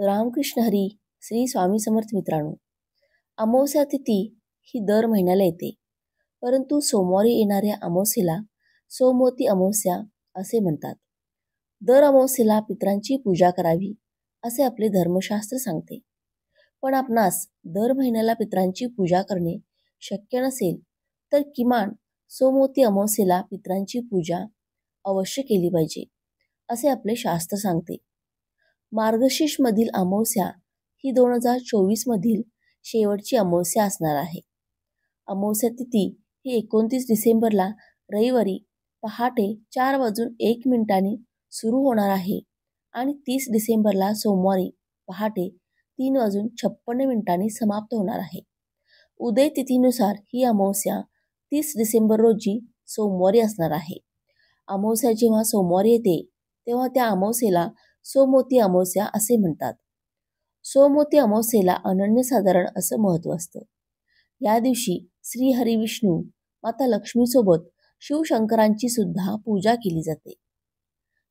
रामकृष्ण हरी. श्री स्वामी समर्थ. मित्रांनो, अमावस्या तिथी ही दर महिन्याला येते, परंतु सोमवारी येणाऱ्या अमावस्येला सोमवती अमावस्या असे म्हणतात. दर अमावस्येला पितरांची पूजा करावी असे आपले धर्मशास्त्र सांगते. पण आपणास दर महिन्याला पितरांची पूजा करणे शक्य नसेल तर किमान सोमवती अमावस्येला पितरांची पूजा अवश्य केली पाहिजे असे आपले शास्त्र सांगते. मार्गशीर्ष मधील अमावस्या ही 2024 मधील शेवटची अमावस्या असणार आहे. अमावस्या तिथी ही 29 डिसेंबरला रविवारी पहाटे 4:01 सुरू होणार आहे आणि 30 डिसेंबरला सोमवारी पहाटे 3:56 समाप्त होणार आहे. उदय तिथीनुसार ही अमावस्या 30 डिसेंबर रोजी सोमवारी असणार आहे. अमावस्या जेव्हा सोमवारी येते तेव्हा त्या अमावस्येला सोमवती अमावस्या असे म्हणतात. सोमवती अमावस्येला अनन्यसाधारण असं महत्त्व असतं. या दिवशी श्री हरी विष्णू माता लक्ष्मीसोबत शिवशंकरांची सुद्धा पूजा केली जाते.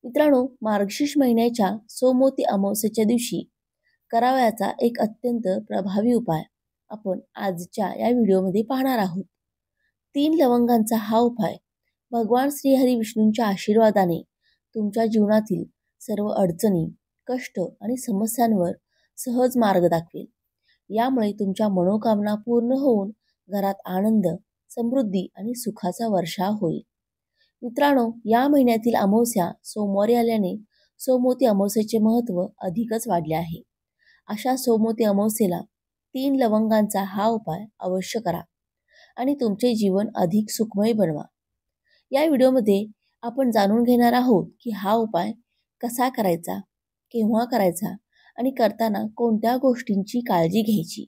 मित्रांनो, मार्गशीर्ष महिन्याच्या सोमवती अमावस्येच्या दिवशी करावयाचा एक अत्यंत प्रभावी उपाय आपण आजच्या या व्हिडिओमध्ये पाहणार आहोत. 3 लवंगांचा हा उपाय भगवान श्री हरी विष्णूंच्या आशीर्वादाने तुमच्या जीवनातील सर्व अडचणी, कष्ट आणि समस्यांवर सहज मार्ग दाखवेल. यामुळे तुमच्या मनोकामना पूर्ण होऊन घरात आनंद, समृद्धी आणि सुखाचा वर्षाव होईल. मित्रांनो, या महिन्यातील अमावस्या सोमवारी आल्याने सोमवती अमावस्येचे महत्त्व अधिकच वाढले आहे. अशा सोमवती अमावस्येला 3 लवंगांचा हा उपाय अवश्य करा आणि तुमचे जीवन अधिक सुखमय बनवा. या व्हिडिओमध्ये आपण जाणून घेणार आहोत की हा उपाय कसा करायचा, केव्हा करायचा आणि करताना कोणत्या गोष्टींची काळजी घ्यायची.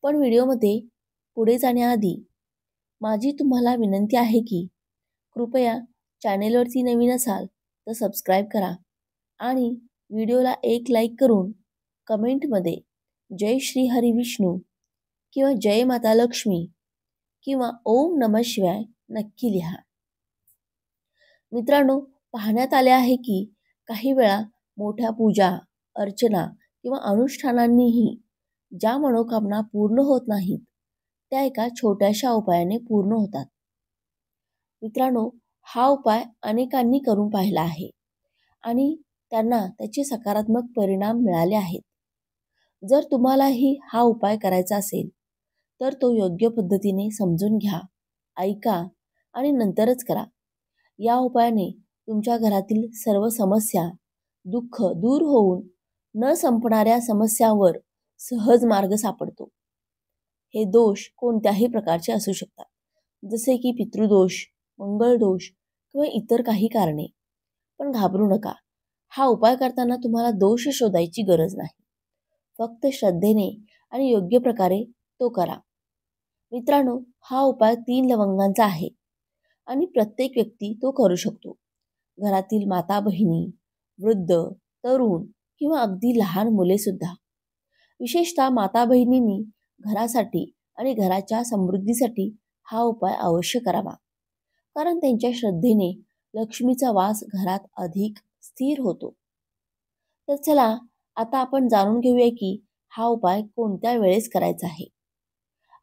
पण व्हिडिओमध्ये पुढे जाण्याआधी माझी तुम्हाला विनंती आहे की कृपया चॅनेलवरती नवीन असाल तर सबस्क्राईब करा आणि व्हिडिओला एक लाईक करून कमेंटमध्ये जय श्री हरी विष्णू किंवा जय माता लक्ष्मी किंवा ओम नमः शिवाय नक्की लिहा. मित्रांनो, पाहण्यात आले आहे की काही वेळा मोठ्या पूजा, अर्चना किंवा अनुष्ठानांनीही ज्या मनोकामना पूर्ण होत नाहीत त्या एका छोट्याशा उपायाने पूर्ण होतात. मित्रांनो, हा उपाय अनेकांनी करून पाहिला आहे आणि त्यांना त्याचे सकारात्मक परिणाम मिळाले आहेत. जर तुम्हालाही हा उपाय करायचा असेल तर तो योग्य पद्धतीने समजून घ्या, ऐका आणि नंतरच करा. या उपायाने तुमच्या घरातील सर्व समस्या, दुःख दूर होऊन न संपणाऱ्या समस्यांवर सहज मार्ग सापडतो. हे दोष कोणत्याही प्रकारचे असू शकतात, जसे की पितृदोष, मंगळदोष किंवा इतर काही कारणे. पण घाबरू नका. हा उपाय करताना तुम्हाला दोष शोधायची गरज नाही. फक्त श्रद्धेने आणि योग्य प्रकारे तो करा. मित्रांनो, हा उपाय 3 लवंगांचा आहे आणि प्रत्येक व्यक्ती तो करू शकतो. घरातील माता बहिणी, वृद्ध, तरुण किंवा अगदी लहान मुले सुद्धा. विशेषतः माता बहिणींनी घरासाठी आणि घराच्या समृद्धीसाठी हा उपाय अवश्य करावा, कारण त्यांच्या श्रद्धेने लक्ष्मीचा वास घरात अधिक स्थिर होतो. तर चला आता आपण जाणून घेऊया की हा उपाय कोणत्या वेळेस करायचा आहे.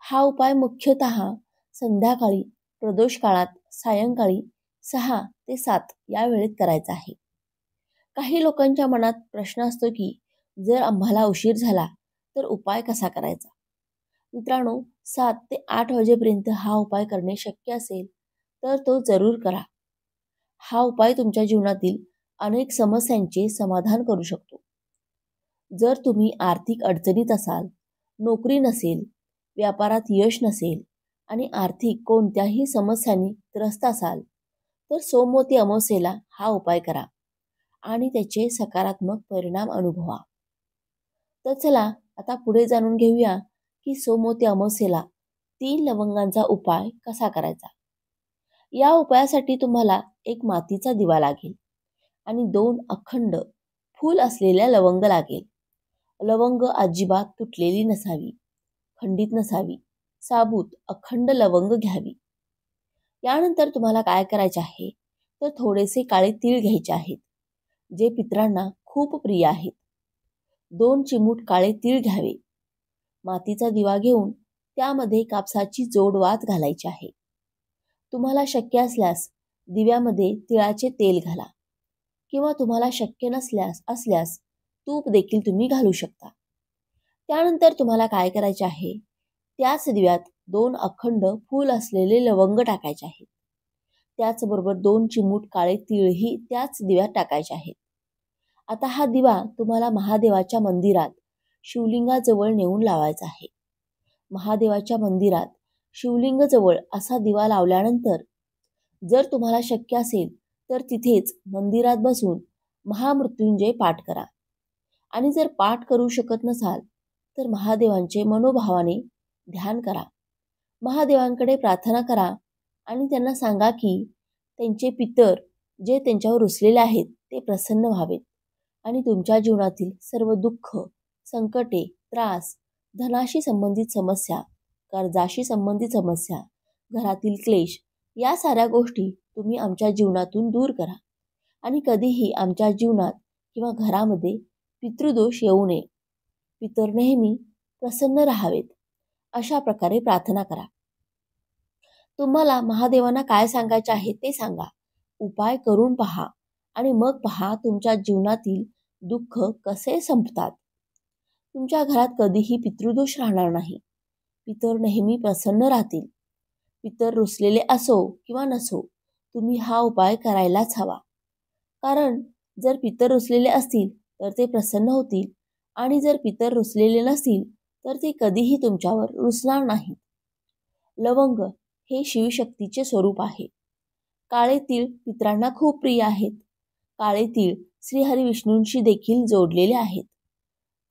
हा उपाय मुख्यतः संध्याकाळी, प्रदोष काळात, सायंकाळी 6 ते 7 या वेळेत करायचा आहे. काही लोकांच्या मनात प्रश्न असतो की जर आम्हाला उशीर झाला तर उपाय कसा करायचा. मित्रांनो, 7 ते 8 वाजेपर्यंत हा उपाय करणे शक्य असेल तर तो जरूर करा. हा उपाय तुमच्या जीवनातील अनेक समस्यांचे समाधान करू शकतो. जर तुम्ही आर्थिक अडचणीत असाल, नोकरी नसेल, व्यापारात यश नसेल आणि आर्थिक कोणत्याही समस्यांनी त्रस्त असाल तर सोमवती अमावस्येला हा उपाय करा आणि त्याचे सकारात्मक परिणाम अनुभवा. तर चला आता पुढे जाणून घेऊया की सोमवती अमावस्येला 3 लवंगांचा उपाय कसा करायचा. या उपायासाठी तुम्हाला एक मातीचा दिवा लागेल आणि 2 अखंड फूल असलेल्या लवंग लागेल. लवंग अजिबात तुटलेली नसावी, खंडित नसावी, साबूत अखंड लवंग घ्यावी. यानंतर तुम्हाला काय करायचे आहे तर थोडेसे काळे तीळ घ्यायचे आहेत, जे पितरांना खूप प्रिय आहेत. 2 चिमूट काळे तीळ घ्यावे. मातीचा दिवा घेऊन त्यामध्ये कापसाची जोड वात घालायची आहे. तुम्हाला शक्य असल्यास दिव्यामध्ये तिळाचे तेल घाला किंवा तुम्हाला शक्य असल्यास तूप देखील तुम्ही घालू शकता. त्यानंतर तुम्हाला काय करायचे आहे, त्याच दिव्यात 2 अखंड फूल असलेले लवंग टाकायचे आहेत. त्याचबरोबर 2 चिमूट काळे तीळही त्याच दिव्यात टाकायचे आहेत. आता हा दिवा तुम्हाला महादेवाच्या मंदिरात शिवलिंगाजवळ नेऊन लावायचा आहे. महादेवाच्या मंदिरात शिवलिंगाजवळ असा दिवा लावल्यानंतर जर तुम्हाला शक्य असेल तर तिथेच मंदिरात बसून महामृत्युंजय पाठ करा. आणि जर पाठ करू शकत नसाल तर महादेवांचे मनोभावाने ध्यान करा. महादेवांकडे प्रार्थना करा आणि त्यांना सांगा की त्यांचे पितर जे त्यांच्यावर रुसलेले आहेत ते प्रसन्न व्हावेत आणि तुमच्या जीवनातील सर्व दुःख, संकटे, त्रास, धनाशी संबंधित समस्या, कर्जाशी संबंधित समस्या, घरातील क्लेश या साऱ्या गोष्टी तुम्ही आमच्या जीवनातून दूर करा आणि कधीही आमच्या जीवनात किंवा घरामध्ये पितृदोष येऊ नये. पितर नेहमी प्रसन्न राहावेत अशा प्रकारे प्रार्थना करा. तुम्हाला महादेवांना काय सांगायचे आहे ते सांगा. उपाय करून पहा आणि मग पहा तुमच्या जीवनातील दुःख कसे संपतात. तुमच्या घरात कधीही पितृदोष राहणार नाही. पितर नेहमी प्रसन्न राहतील. पितर रुसलेले असो किंवा नसो, तुम्ही हा उपाय करायलाच हवा. कारण जर पितर रुसलेले असतील तर ते प्रसन्न होतील आणि जर पितर रुसलेले नसतील तर ते कधीही तुमच्यावर रुसणार नाहीत. लवंग हे शिवशक्तीचे स्वरूप आहे. काळे तीळ पितरांना खूप प्रिय आहेत. काळे तीळ श्रीहरी विष्णूंशी देखील जोडलेले आहेत.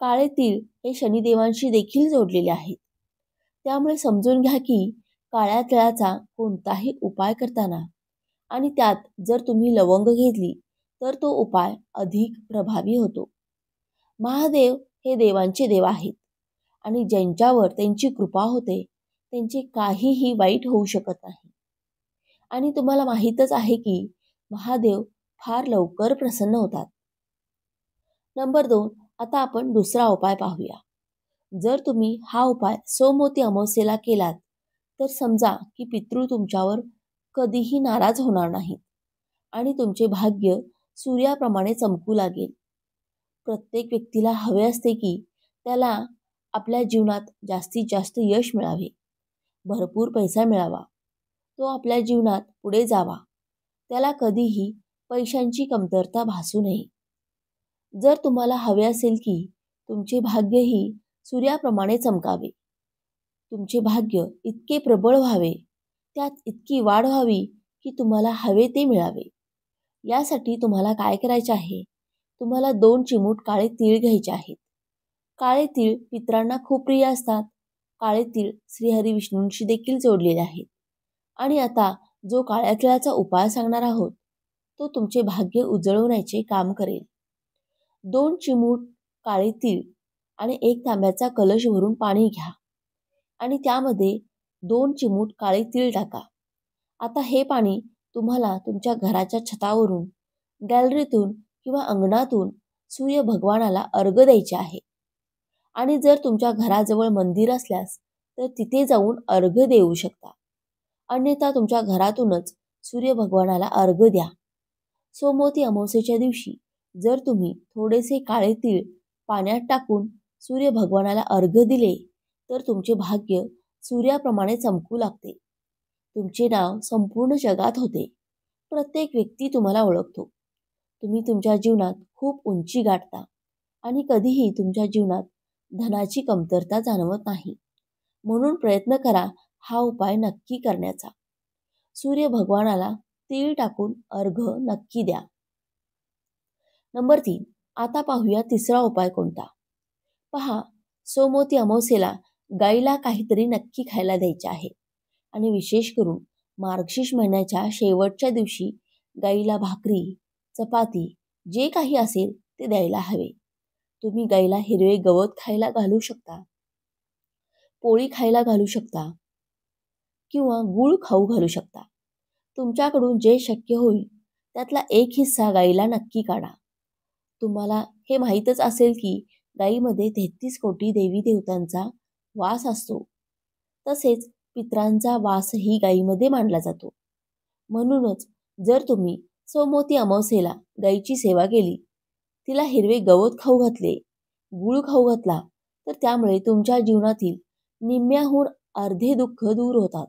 काळे तीळ हे शनिदेवांशी देखील जोडलेले आहेत. त्यामुळे समजून घ्या की काळ्या तिळाचा कोणताही उपाय करताना आणि त्यात जर तुम्ही लवंग घेतली तर तो उपाय अधिक प्रभावी होतो. महादेव हे देवांचे देव आहेत आणि ज्यांच्यावर त्यांची कृपा होते त्यांचे काहीही वाईट होऊ शकत नाही. आणि तुम्हाला माहीतच आहे की महादेव फार लवकर प्रसन्न होतात. नंबर 2, आता आपण दुसरा उपाय पाहूया. जर तुम्ही हा उपाय सोमवती अमावस्येला केलात तर समजा की पितृ तुमच्यावर कधीही नाराज होणार नाहीत आणि तुमचे भाग्य सूर्याप्रमाणे चमकू लागेल. प्रत्येक व्यक्तीला हवे असते की त्याला आपल्या जीवनात जास्तीत जास्त यश मिळावे, भरपूर पैसा मिळावा, तो आपल्या जीवनात पुढे जावा, त्याला कधीही पैशांची कमतरता भासू नये. जर तुम्हाला हवे असेल की तुमचे भाग्यही सूर्याप्रमाणे चमकावे, तुमचे भाग्य इतके प्रबळ व्हावे, त्यात इतकी वाढ व्हावी की तुम्हाला हवे ते मिळावे, यासाठी तुम्हाला काय करायचे आहे, तुम्हाला 2 चिमूट काळे तीळ घ्यायचे आहेत. काळे तीळ पितरांना खूप प्रिय असतात. काळे तीळ श्रीहरी विष्णूंशी देखील जोडलेले आहेत. आणि आता जो काळ्या तिळाचा उपाय सांगणार आहोत तो तुमचे भाग्य उजळवण्याचे काम करेल. 2 चिमूट काळे तीळ आणि 1 तांब्याचा कलश भरून पाणी घ्या आणि त्यामध्ये 2 चिमूट काळे तीळ टाका. आता हे पाणी तुम्हाला तुमच्या घराच्या छतावरून, गॅलरीतून किंवा अंगणातून सूर्य भगवानाला अर्घ्य द्यायचे आहे. आणि जर तुमच्या घराजवळ मंदिर असल्यास तर तिथे जाऊन अर्घ्य देऊ शकता. अन्यथा तुमच्या घरातूनच सूर्य भगवानाला अर्घ्य द्या. सोमवती अमावस्येच्या दिवशी जर तुम्ही थोडेसे काळे तीळ पाण्यात टाकून सूर्य भगवानाला अर्घ्य दिले तर तुमचे भाग्य सूर्याप्रमाणे चमकू लागते. तुमचे नाव संपूर्ण जगात होते. प्रत्येक व्यक्ती तुम्हाला ओळखतो. तुम्ही तुमच्या जीवनात खूप उंची गाठता आणि कधीही तुमच्या जीवनात धनाची कमतरता जाणवत नाही. म्हणून प्रयत्न करा हा उपाय नक्की करण्याचा. सूर्य भगवानाला तीळ टाकून अर्घ्य नक्की द्या. नंबर 3, आता पाहूया तिसरा उपाय कोणता. पहा, सोमवती अमावस्येला गाईला काहीतरी नक्की खायला द्यायचे आहे आणि विशेष करून मार्गशीर्ष महिन्याच्या शेवटच्या दिवशी गाईला भाकरी, चपाती जे काही असेल ते द्यायला हवे. तुम्ही गाईला हिरवे गवत खायला घालू शकता, पोळी खायला घालू शकता किंवा गूळ खाऊ घालू शकता. तुमच्याकडून जे शक्य होईल त्यातला एक हिस्सा गाईला नक्की काढा. तुम्हाला हे माहीतच असेल की गायीमध्ये 33 कोटी देवी देवतांचा वास असतो. तसेच पितरांचा वासही गायीमध्ये मानला जातो. म्हणूनच जर तुम्ही सोमवती अमावस्येला गायीची सेवा केली, तिला हिरवे गवत खाऊ घातले, गूळ खाऊ घातला, तर त्यामुळे तुमच्या जीवनातील निम्म्याहून अर्धे दुःख दूर होतात.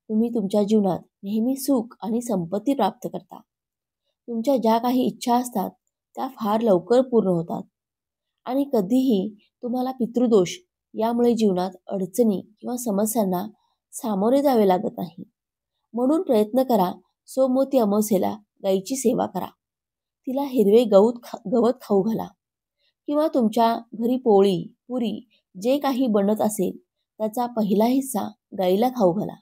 तुम्ही तुमच्या जीवनात नेहमी सुख आणि संपत्ती प्राप्त करता. तुमच्या ज्या काही इच्छा असतात त्या फार लवकर पूर्ण होतात आणि कधीही तुम्हाला पितृदोष यामुळे जीवनात अडचणी किंवा समस्यांना सामोरे जावे लागत नाही. म्हणून प्रयत्न करा, सोमवती अमावस्येला गायीची सेवा करा. तिला हिरवे गवत खाऊ घाला किंवा तुमच्या घरी पोळी, पुरी जे काही बनत असेल त्याचा पहिला हिस्सा गायीला खाऊ घाला.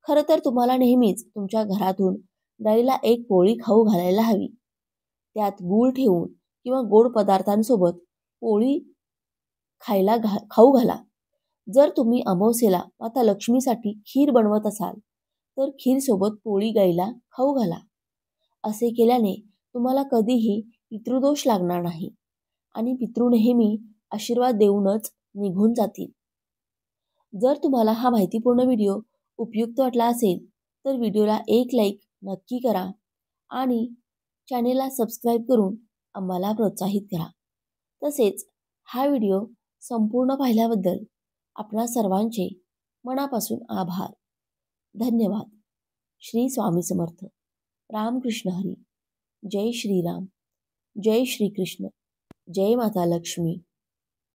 खरं तर तुम्हाला नेहमीच तुमच्या घरातून गायीला एक पोळी खाऊ घालायला हवी. त्यात गूळ ठेवून किंवा गोड पदार्थांसोबत पोळी खाऊ घाला. जर तुम्ही अमावस्येला माता लक्ष्मीसाठी खीर बनवत असाल तर खीरसोबत पोळी गायीला खाऊ घाला. असे केल्याने तुम्हाला कधीही पितृदोष लागणार नाही आणि पितृ नेहमी आशीर्वाद देऊनच निघून जातील. जर तुम्हाला हा माहितीपूर्ण व्हिडिओ उपयुक्त वाटला असेल तर व्हिडिओला एक लाईक नक्की करा आणि चॅनेलला सबस्क्राईब करून आम्हाला प्रोत्साहित करा. तसेच हा व्हिडिओ संपूर्ण पाहिल्याबद्दल आपणा सर्वांचे मनापासून आभार. धन्यवाद. श्री स्वामी समर्थ. रामकृष्ण हरी. जय श्रीराम. जय श्रीकृष्ण. जय माता लक्ष्मी.